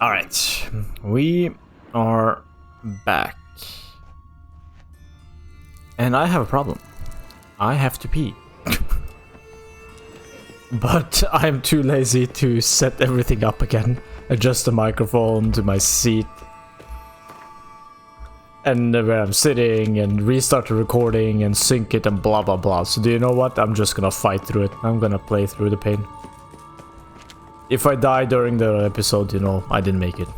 Alright, we are back. And I have a problem. I have to pee. But I'm too lazy to set everything up again. Adjust the microphone to my seat. And where I'm sitting, and restart the recording, and sync it, and blah blah blah. So do you know what? I'm just gonna fight through it. I'm gonna play through the pain. If I die during the episode, you know, I didn't make it.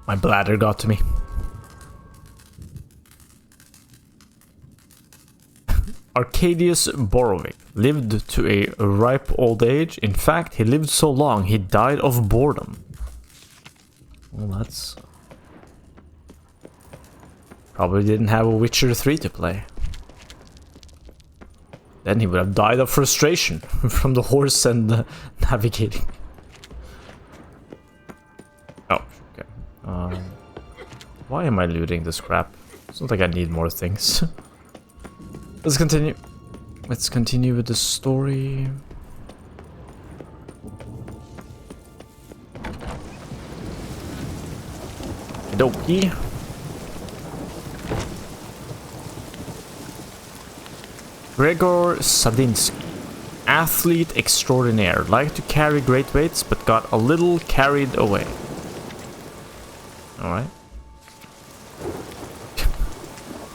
My bladder got to me. Arcadius Borovic lived to a ripe old age. In fact, he lived so long, he died of boredom. Well, that's... Probably didn't have a Witcher 3 to play. Then he would have died of frustration from the horse and navigating. Oh, okay. Why am I looting this crap? It's not like I need more things. Let's continue. Let's continue with the story. Doki. Gregor Sadinsky, athlete extraordinaire, liked to carry great weights but got a little carried away. Alright.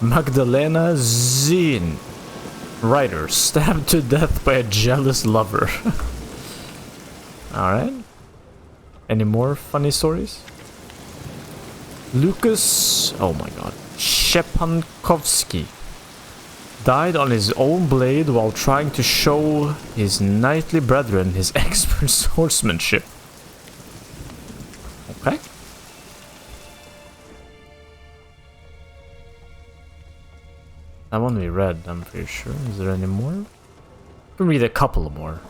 Magdalena Zin, writer, stabbed to death by a jealous lover. Alright. Any more funny stories? Lucas, oh my god, Shepankovsky died on his own blade while trying to show his knightly brethren his expert swordsmanship. Okay. That one we read, I'm pretty sure. Is there any more? We can read a couple more.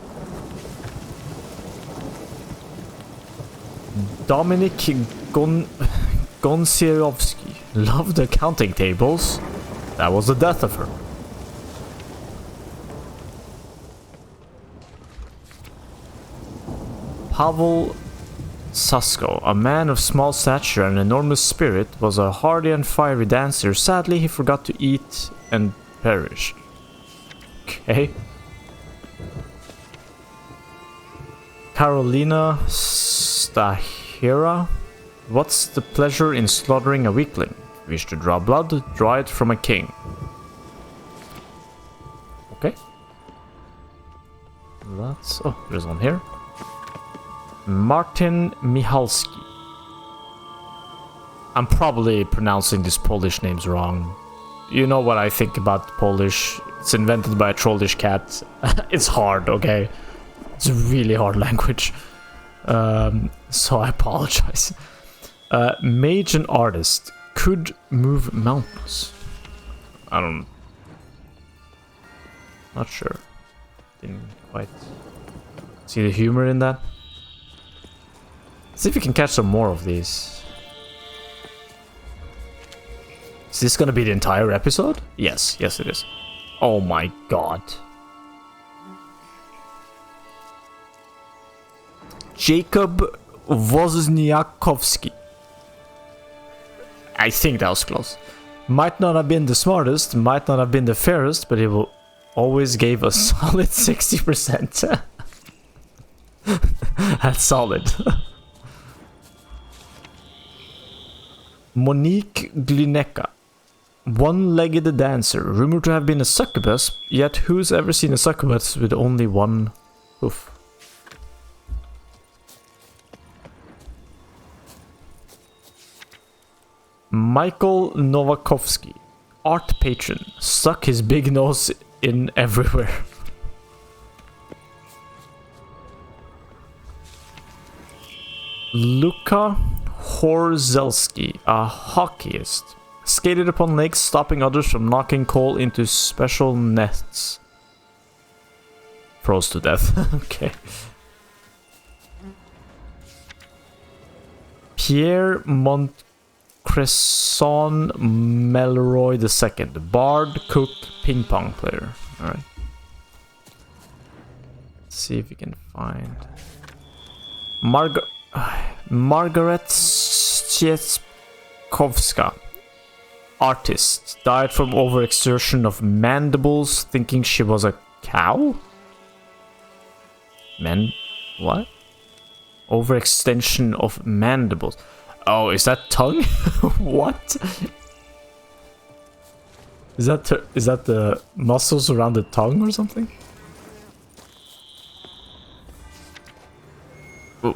Dominik Gonsirovsky loved accounting tables. That was the death of her. Pavel Sasko, a man of small stature and enormous spirit, was a hardy and fiery dancer. Sadly, he forgot to eat and perished. Okay. Carolina Stahira. What's the pleasure in slaughtering a weakling? Wish to draw blood? Draw it from a king. Okay. That's... oh, there's one here. Martin Michalski. I'm probably pronouncing these Polish names wrong. You know what I think about Polish. It's invented by a trollish cat. It's hard, okay? It's a really hard language. So I apologize. Mage and artist. Could move mountains. I don't... Not sure. Didn't quite see the humor in that. See if we can catch some more of these. Is this gonna be the entire episode? Yes, yes it is. Oh my god. Jacob Wozniakowski. I think that was close. Might not have been the smartest, might not have been the fairest, but he will always gave a solid 60%. That's solid. Monique Glineka, one-legged dancer, rumored to have been a succubus, yet who's ever seen a succubus with only one hoof? Michael Novakovsky, art patron, stuck his big nose in everywhere. Luka Horzelski, a hockeyist, skated upon lakes, stopping others from knocking coal into special nets. Froze to death. Okay. Pierre Montcresson Melroy II, bard, cook, ping pong player. Alright. Let's see if we can find... Margaret Ścieckowska, artist, died from overexertion of mandibles, thinking she was a cow? What? Overextension of mandibles. Oh, is that tongue? What? Is that the muscles around the tongue or something?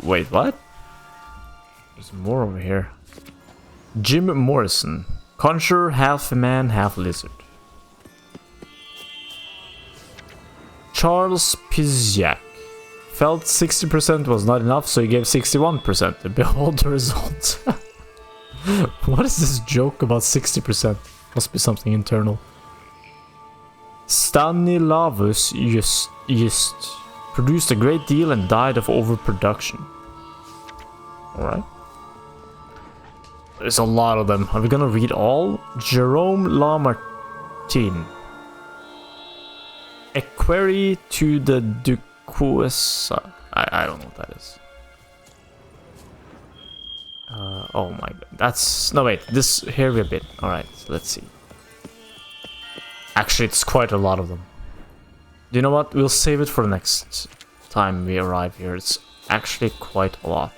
Wait, what? There's more over here. Jim Morrison, conjurer, half man, half lizard. Charles Pizjak felt 60% was not enough, so he gave 61%. And behold the result. What is this joke about 60%? Must be something internal. Stanislaus just produced a great deal and died of overproduction. Alright. There's a lot of them. Are we gonna read all? Jerome Lamartine. A query to the Duquesa. I don't know what that is. Oh my god. That's... No, wait. This... Here we a bit. Alright, let's see. Actually, it's quite a lot of them. Do you know what? We'll save it for the next time we arrive here. It's actually quite a lot.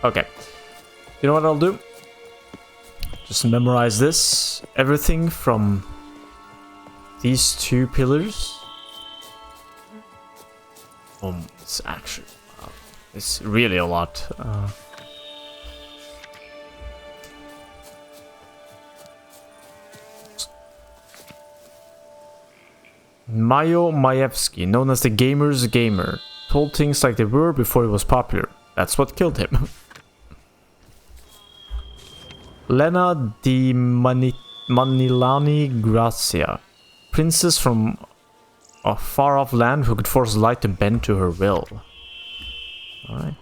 Okay. You know what I'll do? Just memorize this. Everything from these two pillars. It's actually... it's really a lot. Mayo Majewski, known as the Gamer's Gamer, told things like they were before he was popular. That's what killed him. Lena di Manilani Grazia, princess from a far-off land who could force light to bend to her will. Alright.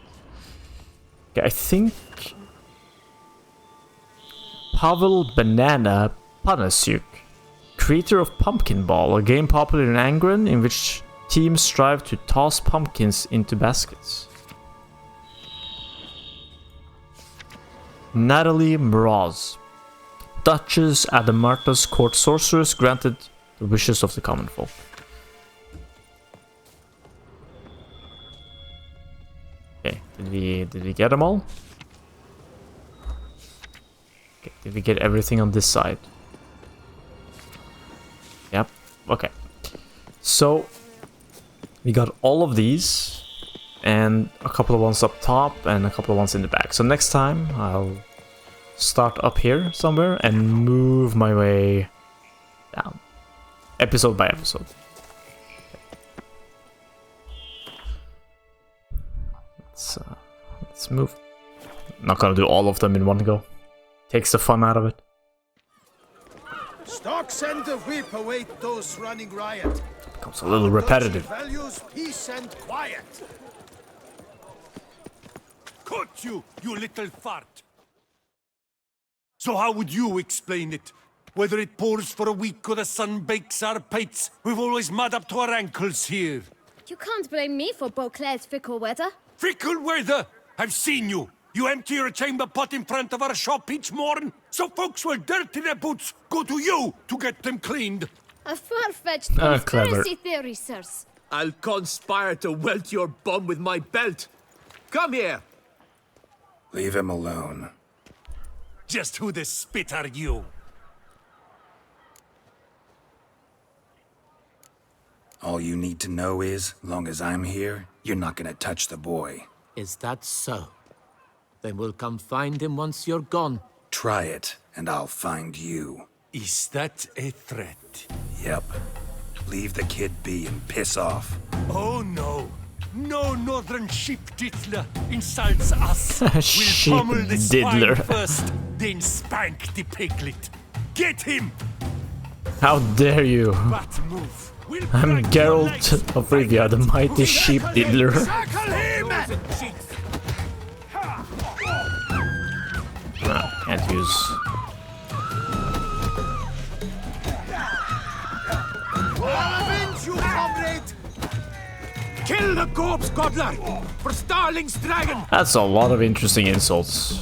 Okay, I think... Pavel Banana Panasiuk, creator of Pumpkin Ball, a game popular in Angren in which teams strive to toss pumpkins into baskets. Natalie Mroz, Duchess Adamarta's court sorceress, granted the wishes of the common folk. Okay, did we get them all? Okay, did we get everything on this side? Yep, okay. So, we got all of these, and a couple of ones up top, and a couple of ones in the back. So next time, I'll start up here somewhere, and move my way down. Episode by episode. Let's move. Not gonna do all of them in one go. Takes the fun out of it. Stock send the whip await those running riot. Becomes a little repetitive. Values peace and quiet. Caught you, you little fart! So how would you explain it? Whether it pours for a week or the sun bakes our pates, we've always mud up to our ankles here. You can't blame me for Beauclair's fickle weather. Fickle weather! I've seen you! You empty your chamber pot in front of our shop each morn, so folks will dirty their boots go to you to get them cleaned. A far-fetched Clever. conspiracy theory, sirs. I'll conspire to welt your bum with my belt. Come here. Leave him alone. Just who the spit are you? All you need to know is, long as I'm here, you're not gonna touch the boy. Is that so? Then we'll come find him once you're gone. Try it, and I'll find you. Is that a threat? Yep. Leave the kid be and piss off. Oh no. No northern sheep diddler insults us. Sheep We'll pummel the diddler. swine first, then spank the piglet. Get him! How dare you? Bat move. We'll I'm break your Geralt legs. of Rivia, the mighty sheep diddler. Circle him! Can't use. Avenge you, comrade! Kill the corpse godler for Starling's dragon! That's a lot of interesting insults.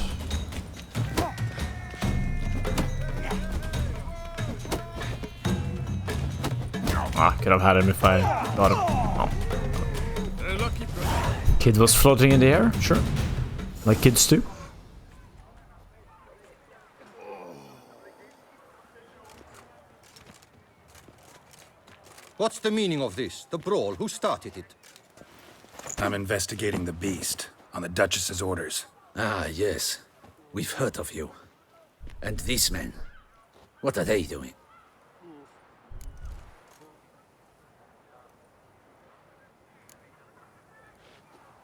Ah, could have had him if I got him. Oh. Kid was floating in the air? Sure. Like kids do. What's the meaning of this? The brawl? Who started it? I'm investigating the beast on the Duchess's orders. Ah, yes. We've heard of you. And these men, what are they doing?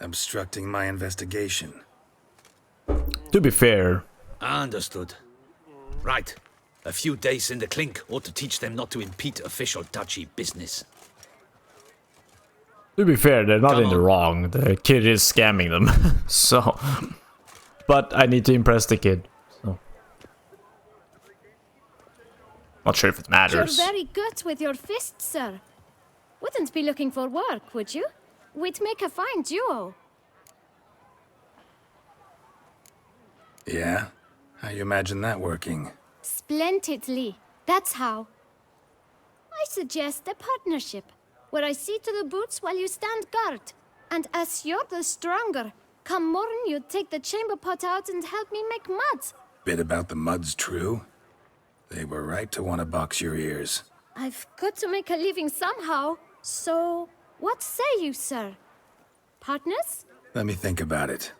Obstructing my investigation. To be fair, Understood. Right. A few days in the clink ought to teach them not to impede official duchy business. they're not Come in the on. wrong. The kid is scamming them. So, but I need to impress the kid. So, not sure if it You're matters. very good with your fists, sir. Wouldn't be looking for work, would you? We'd make a fine duo. Yeah? How you imagine that working? Splendidly. That's how. I suggest a partnership, where I see to the boots while you stand guard. And as you're the stronger, come morn you take the chamber pot out and help me make mud. Bit about the mud's true? They were right to want to box your ears. I've got to make a living somehow. So, what say you, sir? Partners? Let me think about it.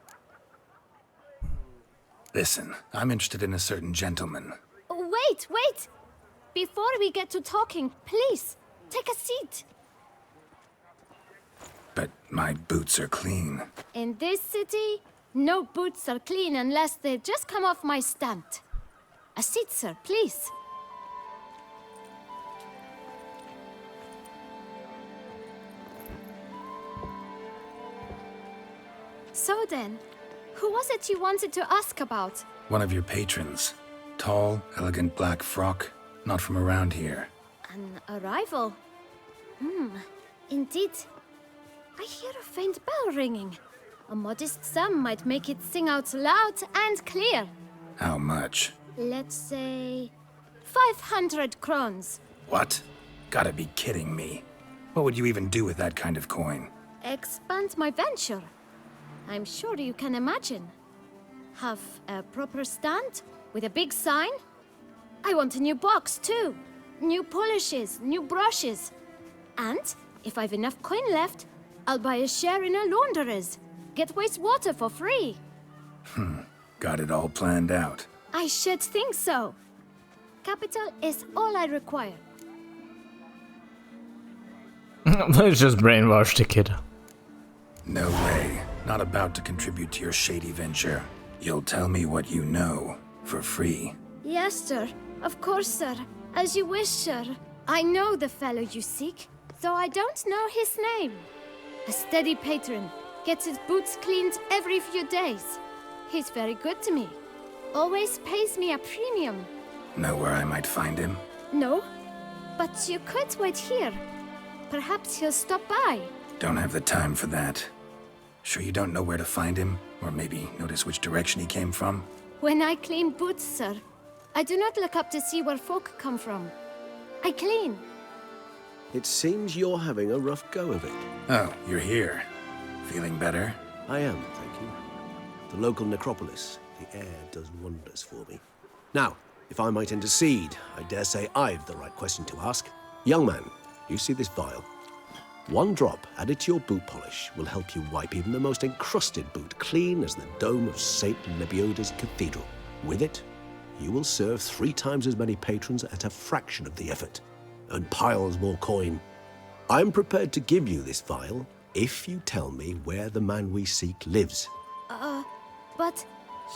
Listen, I'm interested in a certain gentleman. Wait! Before we get to talking, please, take a seat. But my boots are clean. In this city, no boots are clean unless they just come off my stand. A seat, sir, please. So then, who was it you wanted to ask about? One of your patrons. Tall, elegant black frock. Not from around here. An arrival? Indeed. I hear a faint bell ringing. A modest sum might make it sing out loud and clear. How much? Let's say 500 crowns. What? Gotta be kidding me. What would you even do with that kind of coin? Expand my venture. I'm sure you can imagine. Have a proper stand with a big sign. I want a new box too. New polishes, new brushes. And if I've enough coin left, I'll buy a share in a launderer's. Get wastewater for free. Got it all planned out. I should think so. Capital is all I require. Let's just brainwash the kid. No way. Not about to contribute to your shady venture. You'll tell me what you know, for free. Yes, sir. Of course, sir. As you wish, sir. I know the fellow you seek, though I don't know his name. A steady patron. Gets his boots cleaned every few days. He's very good to me. Always pays me a premium. Know where I might find him? No? But you could wait here. Perhaps he'll stop by. Don't have the time for that. Sure you don't know where to find him? Or maybe notice which direction he came from? When I clean boots, sir, I do not look up to see where folk come from. I clean. It seems you're having a rough go of it. Oh, you're here. Feeling better? I am, thank you. The local necropolis, the air does wonders for me. Now, if I might intercede, I dare say I've the right question to ask. Young man, you see this vial? One drop added to your boot polish will help you wipe even the most encrusted boot clean as the dome of St. Lebioda's cathedral. With it, you will serve 3 times as many patrons at a fraction of the effort, and piles more coin. I'm prepared to give you this vial if you tell me where the man we seek lives. But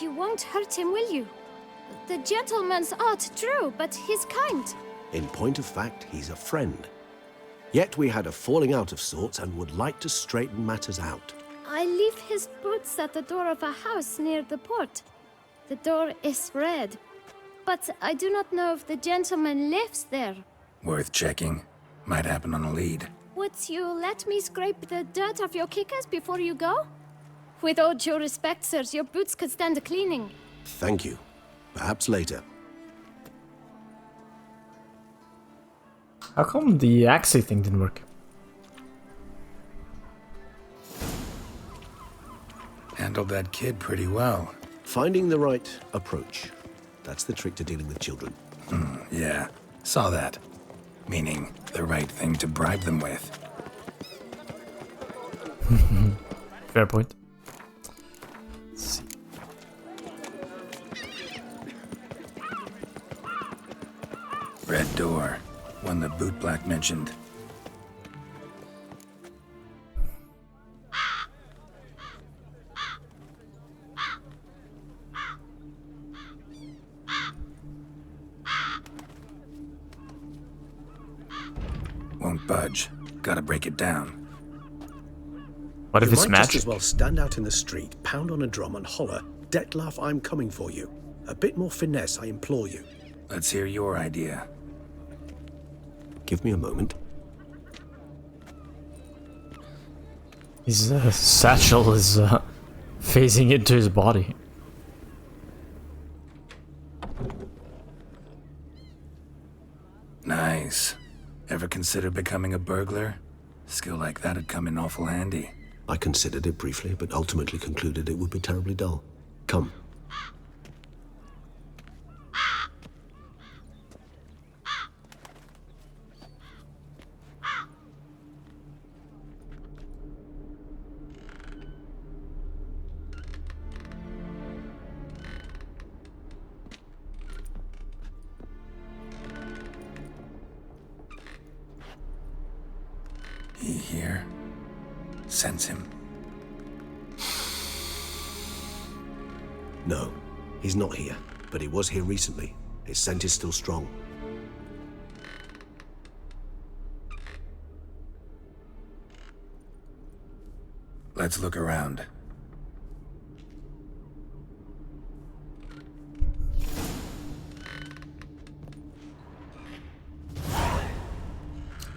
you won't hurt him, will you? The gentleman's art, true, but he's kind. In point of fact, he's a friend. Yet we had a falling out of sorts and would like to straighten matters out. I leave his boots at the door of a house near the port. The door is red, but I do not know if the gentleman lives there. Worth checking. Might happen on a lead. Would you let me scrape the dirt off your kickers before you go? With all due respect, sirs, your boots could stand a cleaning. Thank you. Perhaps later. How come the Axii thing didn't work? Handled that kid pretty well. Finding the right approach. That's the trick to dealing with children. Yeah, saw that. Meaning, the right thing to bribe them with. Fair point. Let's see. Red door. One the bootblack mentioned. Won't budge. Gotta break it down. What if You it's might just magic? as well stand out in the street, pound on a drum and holler, "Dettlaff, I'm coming for you." A bit more finesse, I implore you. Let's hear your idea. Give me a moment. His satchel is phasing into his body. Nice. Ever consider becoming a burglar? Skill like that'd come in awful handy. I considered it briefly, but ultimately concluded it would be terribly dull. Come. He here? Sense him. No, he's not here, but he was here recently. His scent is still strong. Let's look around.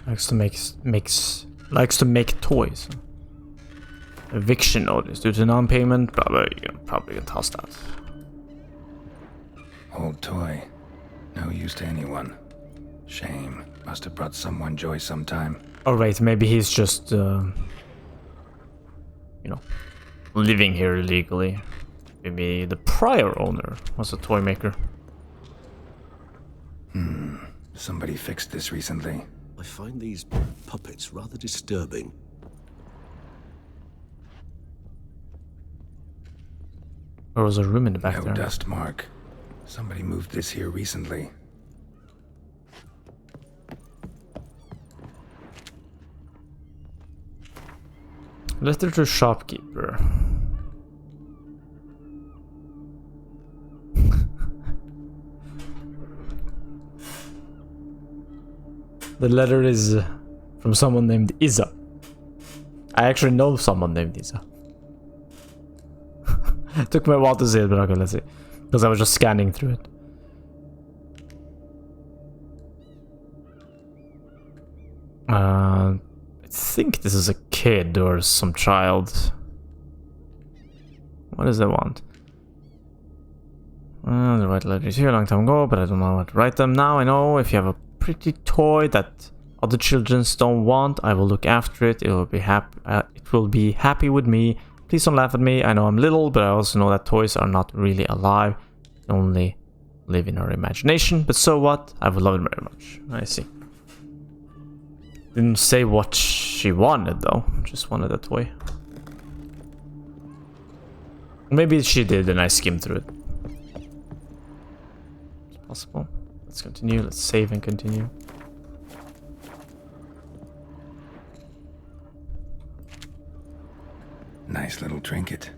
Likes to make toys. Eviction notice due to non-payment. Blah blah. You probably can toss that. Old toy. No use to anyone. Shame. Must have brought someone joy sometime. Or wait, maybe he's just living here illegally. Maybe the prior owner was a toy maker. Somebody fixed this recently. I find these puppets rather disturbing. There was a room in the back No there. dust mark. Somebody moved this here recently. Letter to shopkeeper. The letter is from someone named Isa. I actually know someone named Isa. It took me a while to see it, but okay, let's see. Because I was just scanning through it. I think this is a kid or some child. What does they want? The right letters here a long time ago, but I don't know how to write them now. I know if you have a pretty toy that other children don't want, I will look after it. It will be happy. It will be happy with me. Please don't laugh at me. I know I'm little, but I also know that toys are not really alive. They only live in our imagination. But so what? I would love it very much. I see. Didn't say what she wanted though. Just wanted a toy. Maybe she did and I skimmed through it. It's possible. Let's continue. Let's save and continue. Nice little trinket.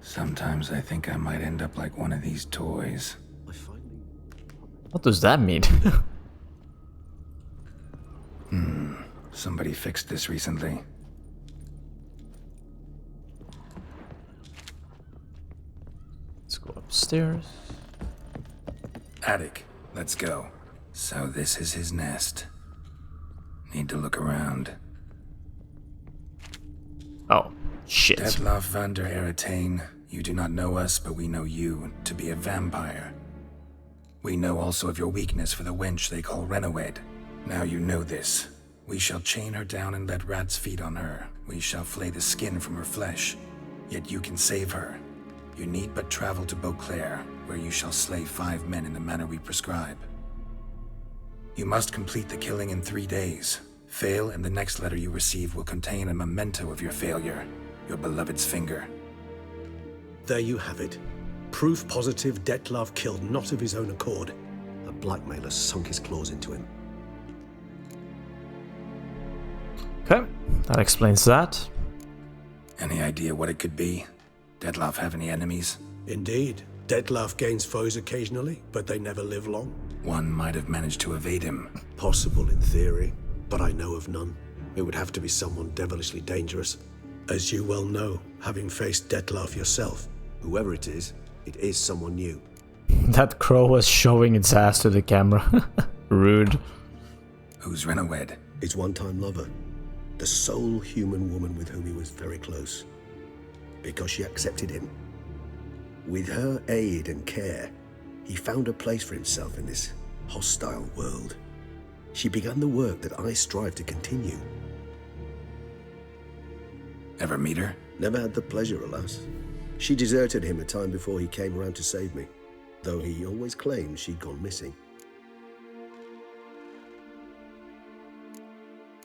Sometimes I think I might end up like one of these toys. What does that mean? Somebody fixed this recently. Let's go upstairs. Attic. Let's go. So this is his nest. Need to look around. Oh, shit. Detloff van der Eretain, you do not know us, but we know you to be a vampire. We know also of your weakness for the wench they call Renowed. Now you know this. We shall chain her down and let rats feed on her. We shall flay the skin from her flesh. Yet you can save her. You need but travel to Beauclair, where you shall slay 5 men in the manner we prescribe. You must complete the killing in 3 days. Fail, and the next letter you receive will contain a memento of your failure. Your beloved's finger. There you have it. Proof positive Detlav killed not of his own accord. A blackmailer sunk his claws into him. Okay, that explains that. Any idea what it could be? Detloff have any enemies? Indeed. Detlav gains foes occasionally, but they never live long. One might have managed to evade him. Possible in theory, but I know of none. It would have to be someone devilishly dangerous. As you well know, having faced Detlav yourself, whoever it is someone new. That crow was showing its ass to the camera. Rude. Who's Renowed? His one-time lover. The sole human woman with whom he was very close. Because she accepted him. With her aid and care, he found a place for himself in this hostile world. She began the work that I strive to continue. Ever meet her? Never had the pleasure, alas. She deserted him a time before he came around to save me, though he always claimed she'd gone missing.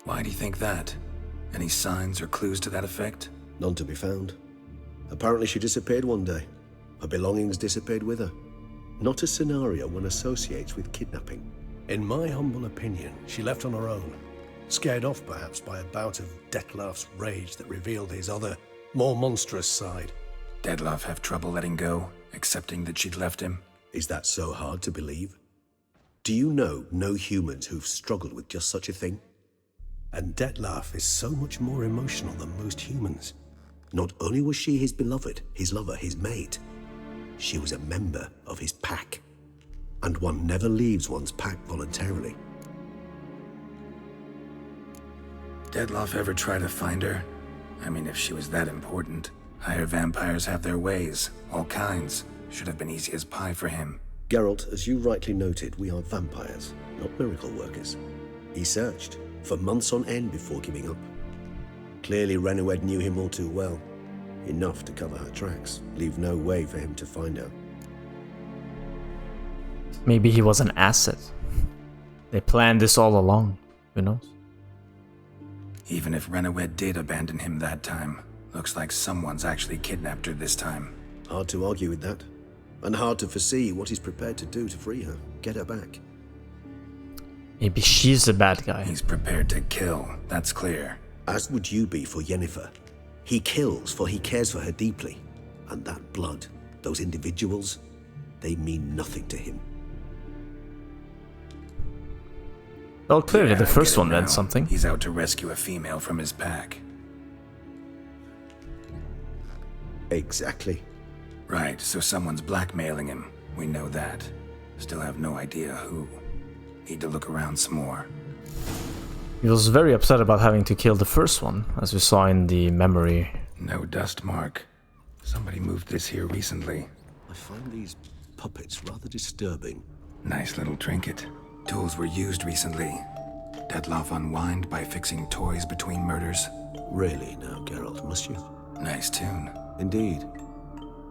Why do you think that? Any signs or clues to that effect? None to be found. Apparently she disappeared one day. Her belongings disappeared with her. Not a scenario one associates with kidnapping. In my humble opinion, she left on her own. Scared off perhaps by a bout of Detlav's rage that revealed his other, more monstrous side. Detloff have trouble letting go, accepting that she'd left him? Is that so hard to believe? Do you know no humans who've struggled with just such a thing? And Detlav is so much more emotional than most humans. Not only was she his beloved, his lover, his mate, she was a member of his pack. And one never leaves one's pack voluntarily. Detloff ever try to find her? I mean, if she was that important. Higher vampires have their ways, all kinds. Should have been easy as pie for him. Geralt, as you rightly noted, we are vampires, not miracle workers. He searched for months on end before giving up. Clearly Renowed knew him all too well. Enough to cover her tracks, leave no way for him to find her. Maybe he was an asset. They planned this all along. Who knows? Even if Renowed did abandon him that time, looks like someone's actually kidnapped her this time. Hard to argue with that. And hard to foresee what he's prepared to do to free her, get her back. Maybe she's the bad guy. He's prepared to kill, that's clear. As would you be for Yennefer. He kills for he cares for her deeply. And that blood, those individuals, they mean nothing to him. Well, clearly Yeah, the I first get it one meant now. something. He's out to rescue a female from his pack. Exactly. Right, so someone's blackmailing him. We know that. Still have no idea who. Need to look around some more. He was very upset about having to kill the first one, as we saw in the memory. No dust mark. Somebody moved this here recently. I find these puppets rather disturbing. Nice little trinket. Tools were used recently. Detloff unwind by fixing toys between murders. Really now, Geralt, must you? Nice tune. Indeed.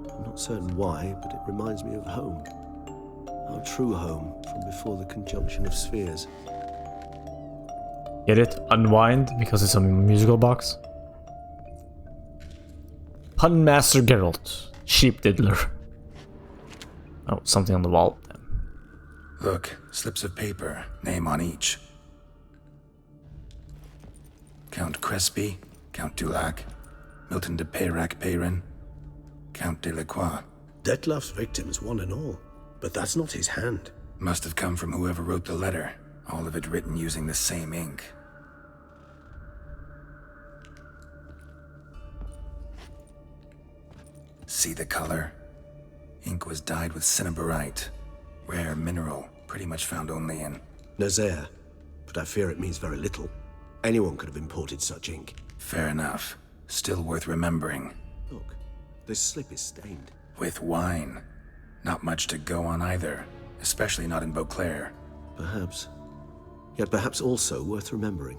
I'm not certain why, but it reminds me of home. Our true home from before the conjunction of spheres. Get it? Unwind, because it's a musical box. Pun Master Geralt. Sheep Diddler. Oh, something on the wall. Look, slips of paper, name on each. Count Crespi, Count Dulac, Milton de Peyrac-Peyrin, Count de la Croix. Detlav's victims, one and all. But that's not his hand. Must have come from whoever wrote the letter. All of it written using the same ink. See the color? Ink was dyed with cinnabarite. Rare mineral, pretty much found only in Nazaire, but I fear it means very little. Anyone could have imported such ink. Fair enough. Still worth remembering. Look, this slip is stained. With wine. Not much to go on either, especially not in Beauclair. Perhaps. Yet perhaps also worth remembering.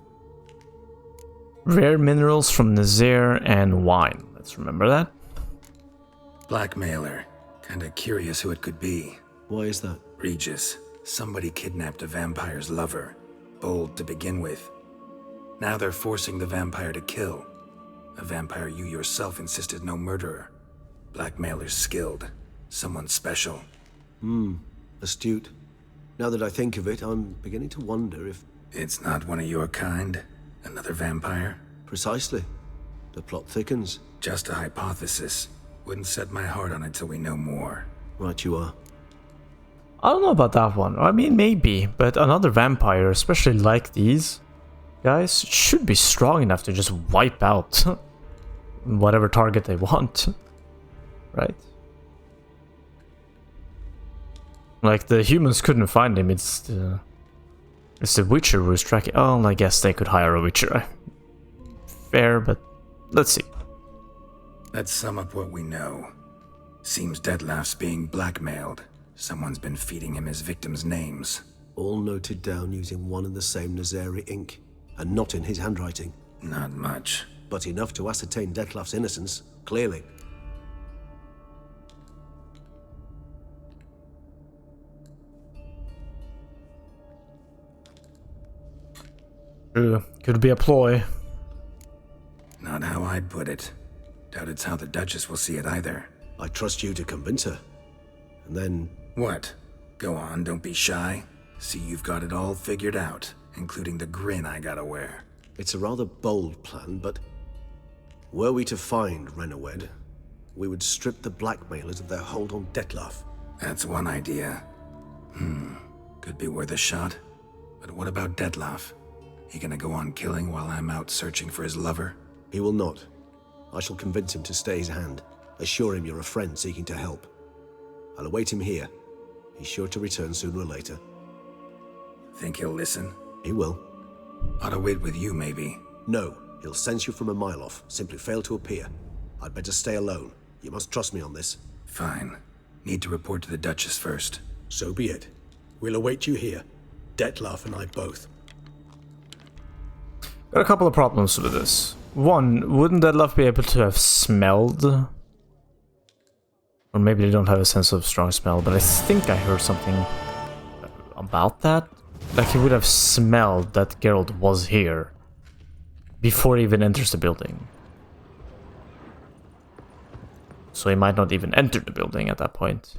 Rare minerals from Nazaire and wine. Let's remember that. Blackmailer. Kinda curious who it could be. Why is that? Regis. Somebody kidnapped a vampire's lover. Bold to begin with. Now they're forcing the vampire to kill. A vampire you yourself insisted no murderer. Blackmailer's skilled. Someone special. Astute. Now that I think of it, I'm beginning to wonder if... It's not one of your kind? Another vampire? Precisely. The plot thickens. Just a hypothesis. Wouldn't set my heart on it till we know more. Right you are. I don't know about that one. I mean, maybe, but another vampire, especially like these guys, should be strong enough to just wipe out whatever target they want, right? Like, the humans couldn't find him, it's the Witcher who is tracking... Oh, I guess they could hire a Witcher. Fair, but let's see. Let's sum up what we know. Seems Detlef's being blackmailed. Someone's been feeding him his victims' names. All noted down using one and the same Nazaire ink, and not in his handwriting. Not much. But enough to ascertain Detlef's innocence, clearly. Could be a ploy. Not how I'd put it. Doubt it's how the Duchess will see it either. I trust you to convince her. And then... What? Go on, don't be shy. See, you've got it all figured out, including the grin I gotta wear. It's a rather bold plan, but... Were we to find Renawed, we would strip the blackmailers of their hold on Detlef. That's one idea. Could be worth a shot. But what about Detlef? He gonna go on killing while I'm out searching for his lover? He will not. I shall convince him to stay his hand. Assure him you're a friend seeking to help. I'll await him here. He's sure to return sooner or later. Think he'll listen? He will. Ought to wait with you, maybe. No, he'll sense you from a mile off. Simply fail to appear. I'd better stay alone. You must trust me on this. Fine. Need to report to the Duchess first. So be it. We'll await you here. Detlef and I both. Got a couple of problems with this. One, wouldn't Detlef be able to have smelled? Or maybe they don't have a sense of strong smell, but I think I heard something about that. Like he would have smelled that Geralt was here before he even enters the building. So he might not even enter the building at that point.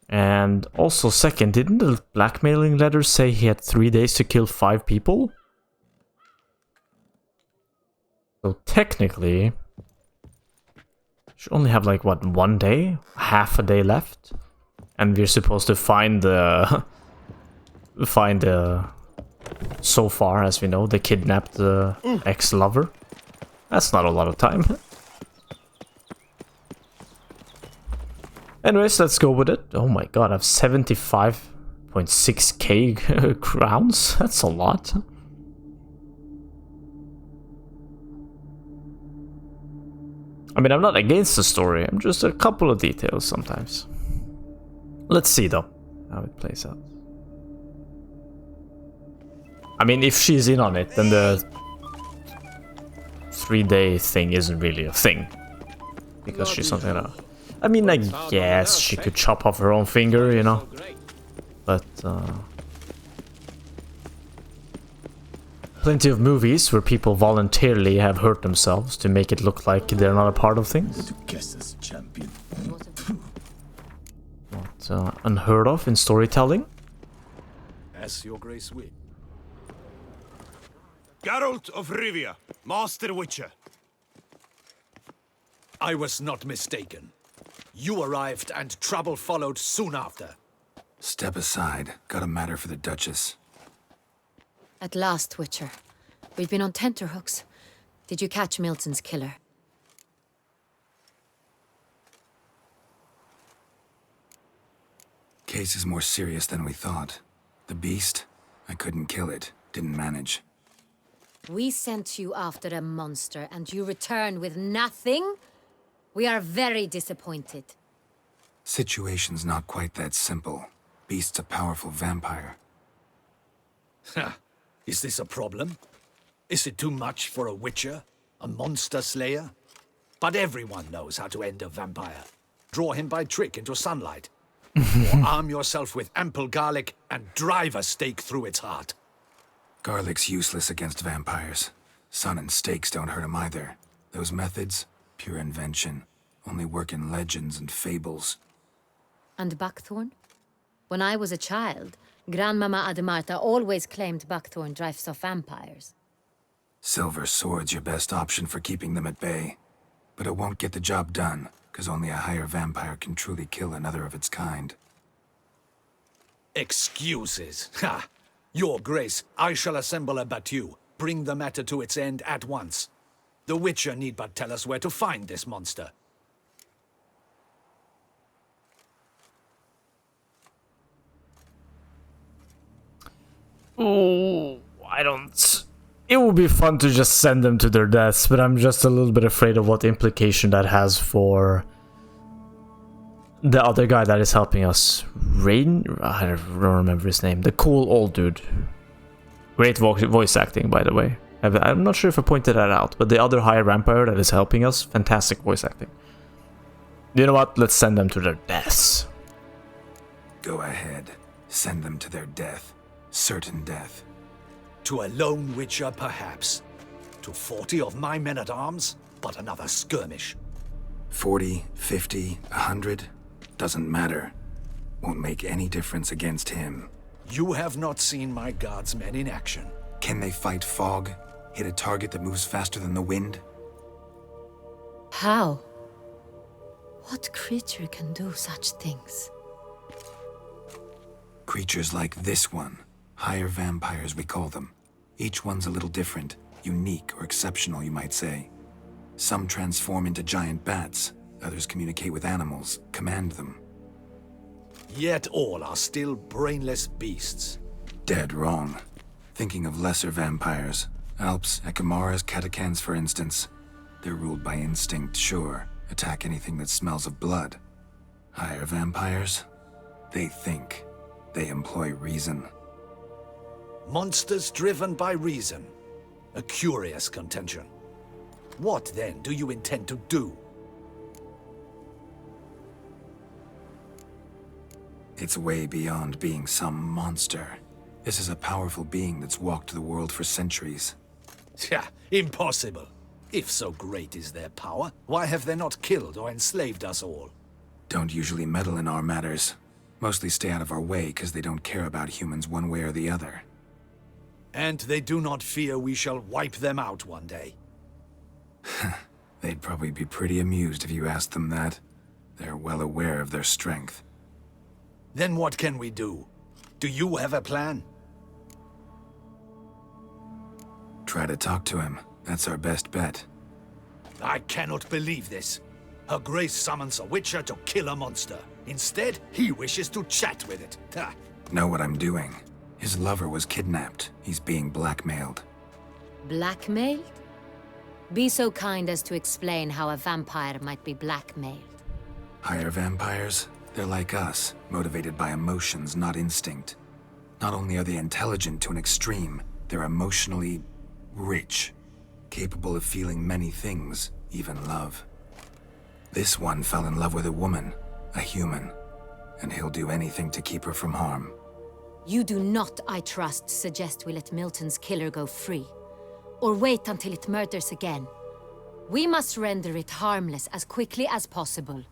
And also second, didn't the blackmailing letter say he had 3 days to kill 5 people? So technically, should only have like what, 1 day, half a day left, and we're supposed to find the so far as we know the kidnapped ex-lover. That's not a lot of time. Anyways, let's go with it. Oh my god, I have 75.6k crowns. That's a lot. I mean, I'm not against the story, I'm just a couple of details sometimes. Let's see, though, how it plays out. I mean, if she's in on it, then the 3-day thing isn't really a thing. Because she's something like that. I mean, I guess she could chop off her own finger, you know? But, plenty of movies where people voluntarily have hurt themselves to make it look like they're not a part of things. Not unheard of in storytelling. As your grace will. Geralt of Rivia, Master Witcher. I was not mistaken. You arrived and trouble followed soon after. Step aside. Got a matter for the Duchess. At last, Witcher. We've been on tenterhooks. Did you catch Milton's killer? Case is more serious than we thought. The beast? I couldn't kill it. Didn't manage. We sent you after a monster, and you return with nothing? We are very disappointed. Situation's not quite that simple. Beast's a powerful vampire. Ha! Is this a problem? Is it too much for a witcher? A monster slayer? But everyone knows how to end a vampire. Draw him by trick into sunlight. Or arm yourself with ample garlic and drive a stake through its heart. Garlic's useless against vampires. Sun and stakes don't hurt him either. Those methods, pure invention. Only work in legends and fables. And buckthorn? When I was a child, Grandmama Ademarta always claimed buckthorn drives off vampires. Silver sword's your best option for keeping them at bay. But it won't get the job done, because only a higher vampire can truly kill another of its kind. Excuses. Ha! Your Grace, I shall assemble a battue. Bring the matter to its end at once. The Witcher need but tell us where to find this monster. Oh, I don't... It would be fun to just send them to their deaths, but I'm just a little bit afraid of what implication that has for the other guy that is helping us. Rain? I don't remember his name. The cool old dude. Great voice acting, by the way. I'm not sure if I pointed that out, but the other higher vampire that is helping us, fantastic voice acting. You know what? Let's send them to their deaths. Go ahead. Send them to their death. Certain death. To a lone witcher, perhaps. To 40 of my men-at-arms, but another skirmish. 40, 50, 100, doesn't matter. Won't make any difference against him. You have not seen my guardsmen in action. Can they fight fog? Hit a target that moves faster than the wind? How? What creature can do such things? Creatures like this one. Higher vampires, we call them. Each one's a little different, unique or exceptional, you might say. Some transform into giant bats, others communicate with animals, command them. Yet all are still brainless beasts. Dead wrong. Thinking of lesser vampires. Alps, Ekamaras, Catechans, for instance. They're ruled by instinct, sure. Attack anything that smells of blood. Higher vampires? They think. They employ reason. Monsters driven by reason. A curious contention. What, then, do you intend to do? It's way beyond being some monster. This is a powerful being that's walked the world for centuries. Impossible. If so great is their power, why have they not killed or enslaved us all? Don't usually meddle in our matters. Mostly stay out of our way because they don't care about humans one way or the other. And they do not fear we shall wipe them out one day. They'd probably be pretty amused if you asked them that. They're well aware of their strength. Then what can we do? Do you have a plan? Try to talk to him. That's our best bet. I cannot believe this. Her Grace summons a witcher to kill a monster. Instead, he wishes to chat with it. Ha. Know what I'm doing. His lover was kidnapped. He's being blackmailed. Blackmailed? Be so kind as to explain how a vampire might be blackmailed. Higher vampires? They're like us, motivated by emotions, not instinct. Not only are they intelligent to an extreme, they're emotionally rich, capable of feeling many things, even love. This one fell in love with a woman, a human, and he'll do anything to keep her from harm. You do not, I trust, suggest we let Milton's killer go free. Or wait until it murders again. We must render it harmless as quickly as possible.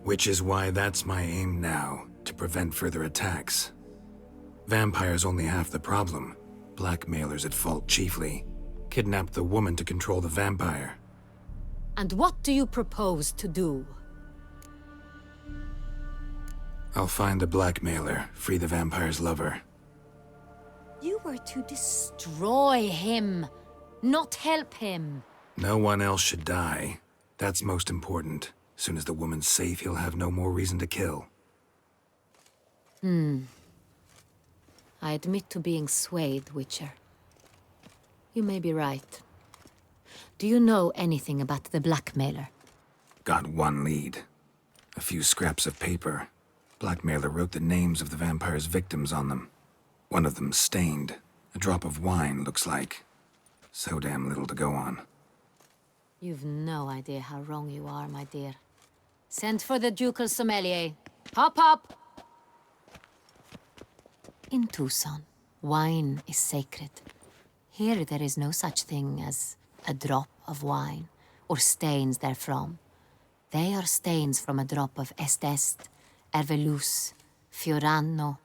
Which is why that's my aim now, to prevent further attacks. Vampires only half the problem. Blackmailers at fault chiefly. Kidnapped the woman to control the vampire. And what do you propose to do? I'll find the blackmailer, free the vampire's lover. You were to destroy him, not help him. No one else should die. That's most important. Soon as the woman's safe, he'll have no more reason to kill. I admit to being swayed, Witcher. You may be right. Do you know anything about the blackmailer? Got one lead. A few scraps of paper. Blackmailer wrote the names of the vampire's victims on them. One of them stained. A drop of wine, looks like. So damn little to go on. You've no idea how wrong you are, my dear. Send for the ducal sommelier. Hop, hop! In Tucson, wine is sacred. Here there is no such thing as a drop of wine, or stains therefrom. They are stains from a drop of Est, Ervelus, Fiorano.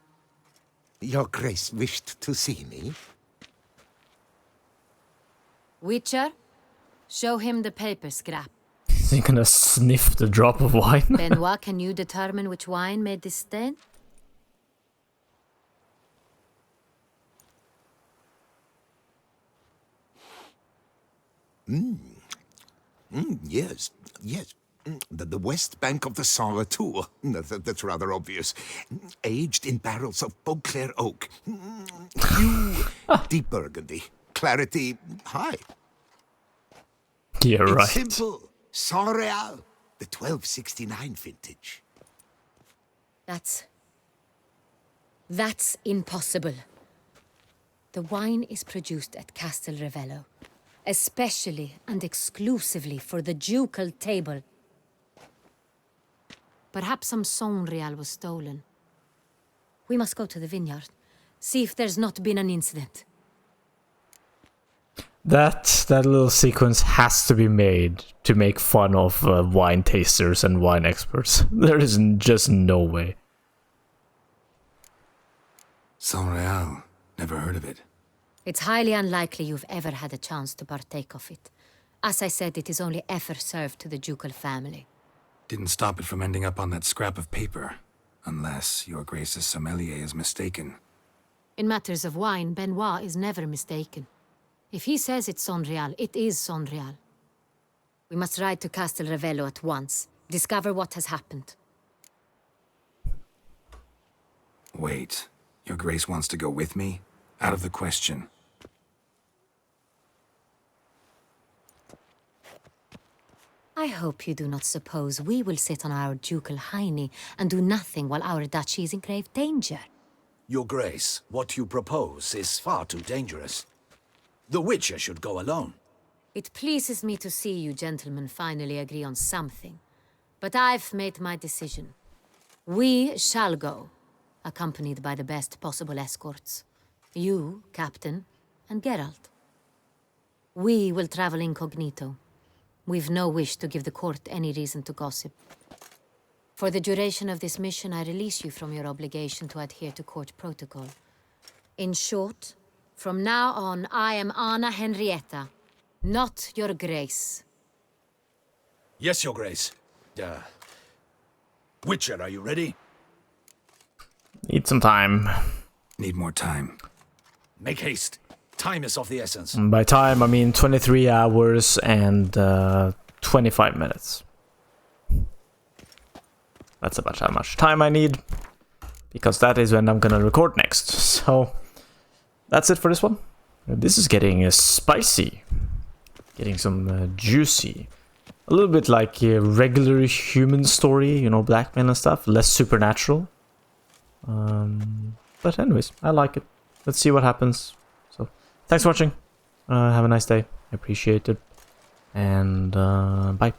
Your Grace wished to see me? Witcher, show him the paper scrap. Is he gonna sniff the drop of wine? Benoit, can you determine which wine made this stain? Yes, yes. The west bank of the Saint Retour. That's rather obvious. Aged in barrels of Beauclair oak. Hue, deep burgundy. Clarity, high. Yeah, It's right. simple. Saint Real, the 1269 vintage. That's impossible. The wine is produced at Castel Revello, especially and exclusively for the ducal table. Perhaps some Saint Real was stolen. We must go to the vineyard, see if there's not been an incident. That little sequence has to be made to make fun of wine tasters and wine experts. There is just no way. Saint Real. Never heard of it. It's highly unlikely you've ever had a chance to partake of it. As I said, it is only ever served to the ducal family. Didn't stop it from ending up on that scrap of paper. Unless your Grace's sommelier is mistaken. In matters of wine, Benoit is never mistaken. If he says it's Saint Real, it is Saint Real. We must ride to Castel Revello at once. Discover what has happened. Wait. Your Grace wants to go with me? Out of the question. I hope you do not suppose we will sit on our ducal hiney and do nothing while our duchy is in grave danger. Your Grace, what you propose is far too dangerous. The Witcher should go alone. It pleases me to see you gentlemen finally agree on something. But I've made my decision. We shall go, accompanied by the best possible escorts. You, Captain, and Geralt. We will travel incognito. We've no wish to give the court any reason to gossip. For the duration of this mission, I release you from your obligation to adhere to court protocol. In short, from now on, I am Anna Henrietta, not your Grace. Yes, Your Grace. Witcher, are you ready? Need some time. Need more time. Make haste. Time is of the essence. By time, I mean 23 hours and 25 minutes. That's about how much time I need, because that is when I'm gonna record next. So that's it for this one. This is getting spicy, getting some juicy. A little bit like a regular human story, you know, blackmail and stuff, less supernatural. But anyways, I like it. Let's see what happens. So thanks for watching. Have a nice day. I appreciate it. And bye.